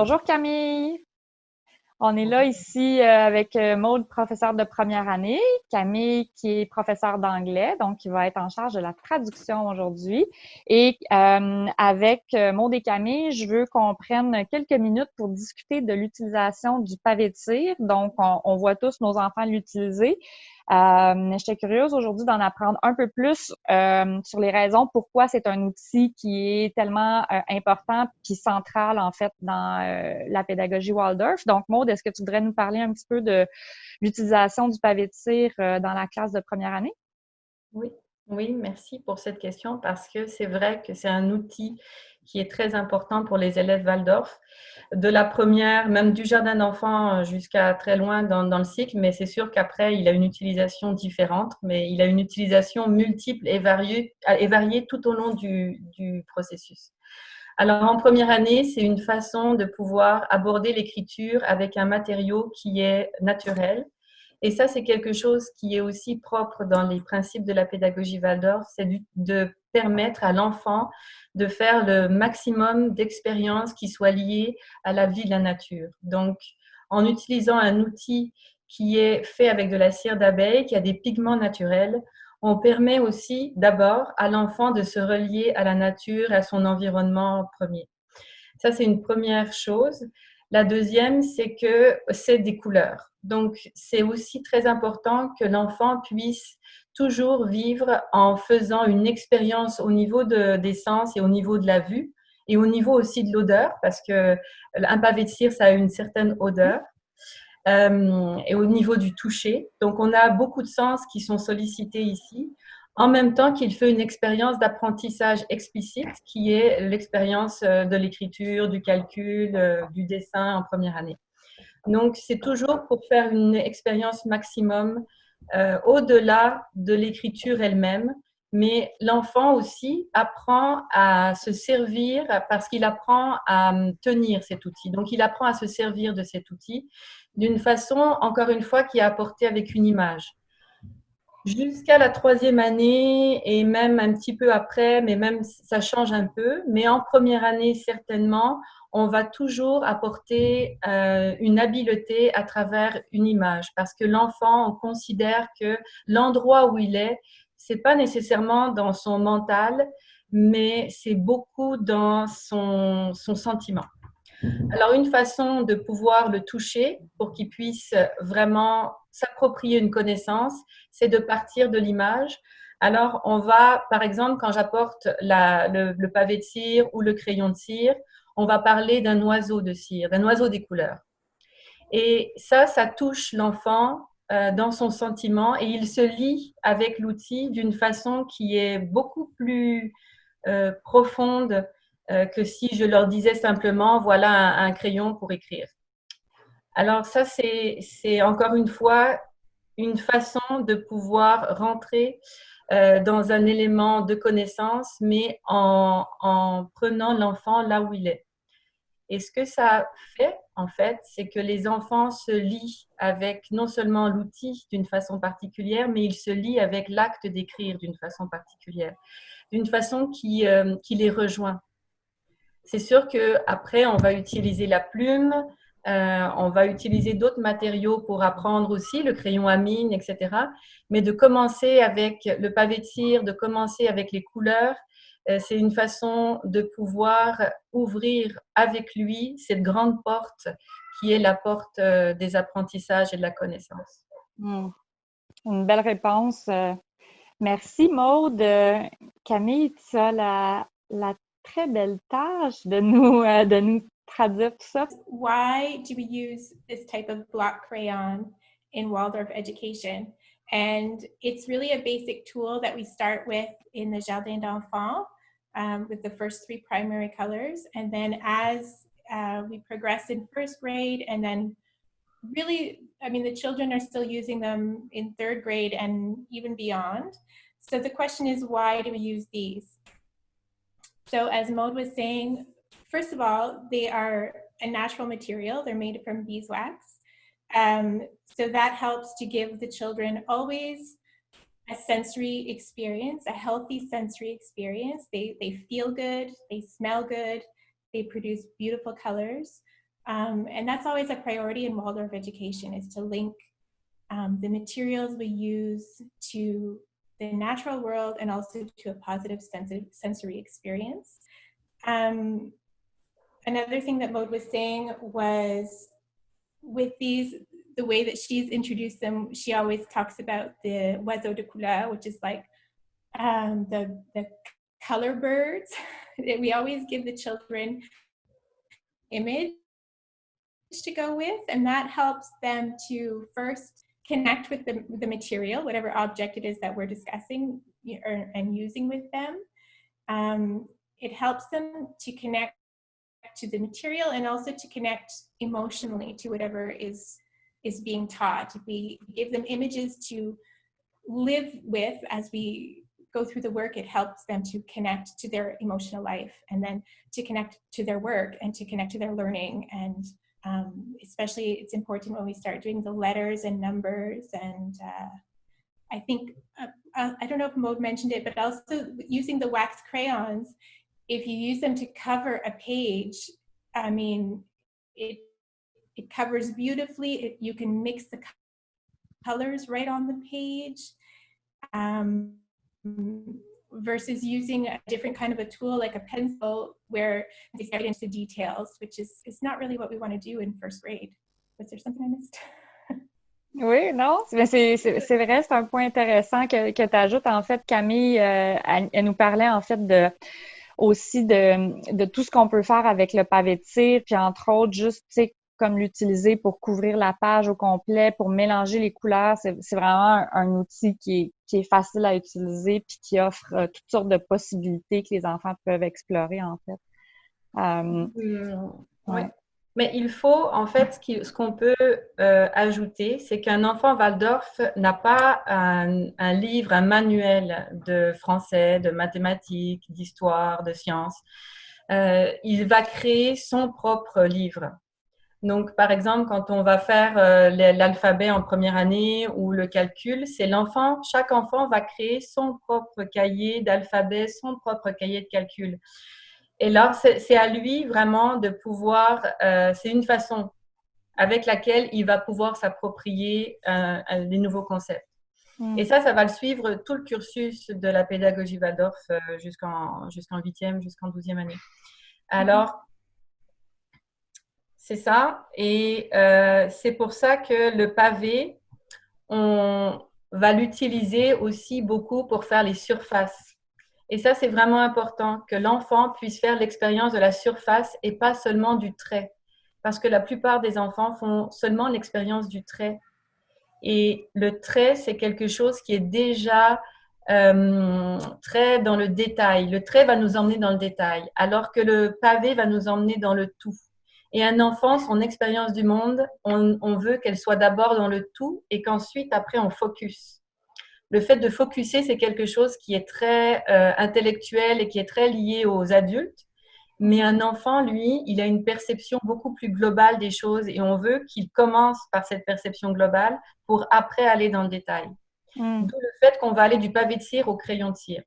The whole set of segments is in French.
Bonjour Camille. On est là ici avec Maude, professeure de première année, Camille qui est professeure d'anglais, donc qui va être en charge de la traduction aujourd'hui. Et avec Maude et Camille, je veux qu'on prenne quelques minutes pour discuter de l'utilisation du pavé de cire. Donc, on voit tous nos enfants l'utiliser. J'étais curieuse aujourd'hui d'en apprendre un peu plus sur les raisons pourquoi c'est un outil qui est tellement important puis central en fait dans la pédagogie Waldorf. Donc Maude, est-ce que tu voudrais nous parler un petit peu de l'utilisation du pavé de cire dans la classe de première année? Oui, oui, merci pour cette question parce que c'est vrai que c'est un outil qui est très important pour les élèves Waldorf, de la première, même du jardin d'enfants jusqu'à très loin dans le cycle, mais c'est sûr qu'après, il a une utilisation différente, mais il a une utilisation multiple et variée tout au long du processus. Alors, en première année, c'est une façon de pouvoir aborder l'écriture avec un matériau qui est naturel. Et ça, c'est quelque chose qui est aussi propre dans les principes de la pédagogie Waldorf, c'est de permettre à l'enfant de faire le maximum d'expériences qui soient liées à la vie de la nature. Donc, en utilisant un outil qui est fait avec de la cire d'abeille, qui a des pigments naturels, on permet aussi d'abord à l'enfant de se relier à la nature, à son environnement premier. Ça, c'est une première chose. La deuxième, c'est que c'est des couleurs. Donc, c'est aussi très important que l'enfant puisse toujours vivre en faisant une expérience au niveau des sens et au niveau de la vue et au niveau aussi de l'odeur, parce que un pavé de cire, ça a une certaine odeur. Et au niveau du toucher. Donc, on a beaucoup de sens qui sont sollicités ici, en même temps qu'il fait une expérience d'apprentissage explicite, qui est l'expérience de l'écriture, du calcul, du dessin en première année. Donc, c'est toujours pour faire une expérience maximum au-delà de l'écriture elle-même, mais l'enfant aussi apprend à se servir parce qu'il apprend à tenir cet outil. Donc, il apprend à se servir de cet outil d'une façon, encore une fois, qui est apportée avec une image. Jusqu'à la troisième année et même un petit peu après, mais même ça change un peu. Mais en première année, certainement, on va toujours apporter une habileté à travers une image parce que l'enfant, on considère que l'endroit où il est, c'est pas nécessairement dans son mental, mais c'est beaucoup dans son sentiment. Alors, une façon de pouvoir le toucher pour qu'il puisse vraiment s'approprier une connaissance, c'est de partir de l'image. Alors, on va, par exemple, quand j'apporte le pavé de cire ou le crayon de cire, on va parler d'un oiseau de cire, d'un oiseau des couleurs. Et ça touche l'enfant dans son sentiment et il se lie avec l'outil d'une façon qui est beaucoup plus profonde que si je leur disais simplement voilà un crayon pour écrire. Alors ça, c'est encore une fois une façon de pouvoir rentrer dans un élément de connaissance, mais en prenant l'enfant là où il est. Et ce que ça fait, en fait, c'est que les enfants se lient avec non seulement l'outil d'une façon particulière, mais ils se lient avec l'acte d'écrire d'une façon particulière, d'une façon qui les rejoint. C'est sûr qu'après, on va utiliser la plume, on va utiliser d'autres matériaux pour apprendre aussi, le crayon à mine, etc. Mais de commencer avec le pavé de cire, de commencer avec les couleurs, c'est une façon de pouvoir ouvrir avec lui cette grande porte qui est la porte des apprentissages et de la connaissance. Une belle réponse. Merci Maude. Camille, tu as la très belle tâche de nous traduire tout ça. Why do we use this type of block crayon in Waldorf education? And it's really a basic tool that we start with in the Jardin d'Enfants with the first three primary colors. And then as we progress in first grade and then really, I mean, the children are still using them in third grade and even beyond. So the question is, why do we use these? So as Maude was saying, first of all, they are a natural material. They're made from beeswax. So that helps to give the children always a sensory experience, a healthy sensory experience. They feel good, they smell good, they produce beautiful colors. And that's always a priority in Waldorf education, is to link the materials we use to the natural world and also to a positive sensory experience. Another thing that Maud was saying was, with these, the way that she's introduced them, she always talks about the oiseaux de couleur, which is like the color birds. We always give the children image to go with, and that helps them to first connect with the material, whatever object it is that we're discussing and using with them. It helps them to connect to the material and also to connect emotionally to whatever is being taught. If we give them images to live with as we go through the work, it helps them to connect to their emotional life, and then to connect to their work and to connect to their learning. And especially it's important when we start doing the letters and numbers. And I think, I don't know if Maud mentioned it, but also using the wax crayons, if you use them to cover a page, I mean, it covers beautifully. You can mix the colors right on the page, versus using a different kind of a tool like a pencil where they get into details, which is not really what we want to do in first grade. Was there something I missed? Oui, non, mais c'est vrai, c'est un point intéressant que tu ajoutes. En fait, Camille, elle nous parlait en fait aussi de tout ce qu'on peut faire avec le pavé de cire, puis entre autres, juste, tu sais, comme l'utiliser pour couvrir la page au complet, pour mélanger les couleurs. C'est vraiment un outil qui est facile à utiliser puis qui offre toutes sortes de possibilités que les enfants peuvent explorer, en fait. Oui. Mais il faut, en fait, ce qu'on peut ajouter, c'est qu'un enfant Waldorf n'a pas un livre, un manuel de français, de mathématiques, d'histoire, de sciences. Il va créer son propre livre. Donc, par exemple, quand on va faire l'alphabet en première année ou le calcul, chaque enfant va créer son propre cahier d'alphabet, son propre cahier de calcul. Et là, c'est à lui vraiment de pouvoir, c'est une façon avec laquelle il va pouvoir s'approprier les nouveaux concepts. Et ça va le suivre tout le cursus de la pédagogie Waldorf jusqu'en 8e, jusqu'en 12e année. Alors, c'est ça. Et c'est pour ça que le pavé, on va l'utiliser aussi beaucoup pour faire les surfaces. Et ça, c'est vraiment important que l'enfant puisse faire l'expérience de la surface et pas seulement du trait. Parce que la plupart des enfants font seulement l'expérience du trait. Et le trait, c'est quelque chose qui est déjà très dans le détail. Le trait va nous emmener dans le détail, alors que le pavé va nous emmener dans le tout. Et un enfant, son expérience du monde, on veut qu'elle soit d'abord dans le tout et qu'ensuite, après, on focus. Le fait de focuser, c'est quelque chose qui est très intellectuel et qui est très lié aux adultes. Mais un enfant, lui, il a une perception beaucoup plus globale des choses et on veut qu'il commence par cette perception globale pour après aller dans le détail. D'où le fait qu'on va aller du pavé de cire au crayon de cire.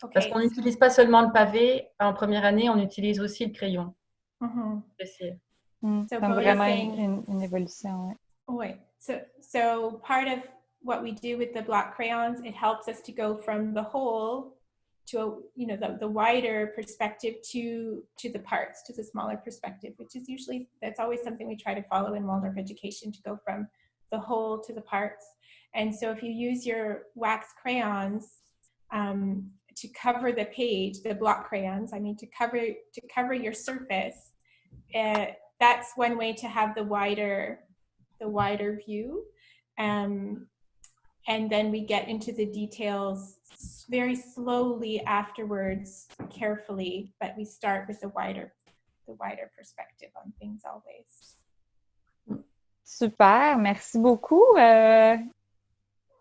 Okay. Parce qu'on n'utilise pas seulement le pavé en première année, on utilise aussi le crayon de cire. C'est vraiment une évolution. Oui. So part of what we do with the block crayons, it helps us to go from the whole to the wider perspective to the parts, to the smaller perspective, which is usually, that's always something we try to follow in Waldorf education, to go from the whole to the parts. And so if you use your wax crayons to cover the page, the block crayons, I mean, to cover your surface, that's one way to have the wider view. And then we get into the details very slowly afterwards, carefully, but we start with the wider perspective on things always. Super, merci beaucoup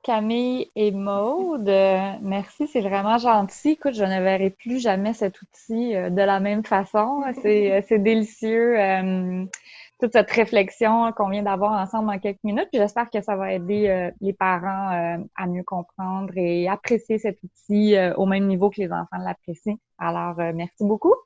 Camille et Maud. Merci, c'est vraiment gentil. Écoute, je ne verrai plus jamais cet outil de la même façon. C'est délicieux. Toute cette réflexion qu'on vient d'avoir ensemble en quelques minutes. Puis j'espère que ça va aider les parents à mieux comprendre et apprécier cet outil au même niveau que les enfants l'apprécient. Alors, merci beaucoup.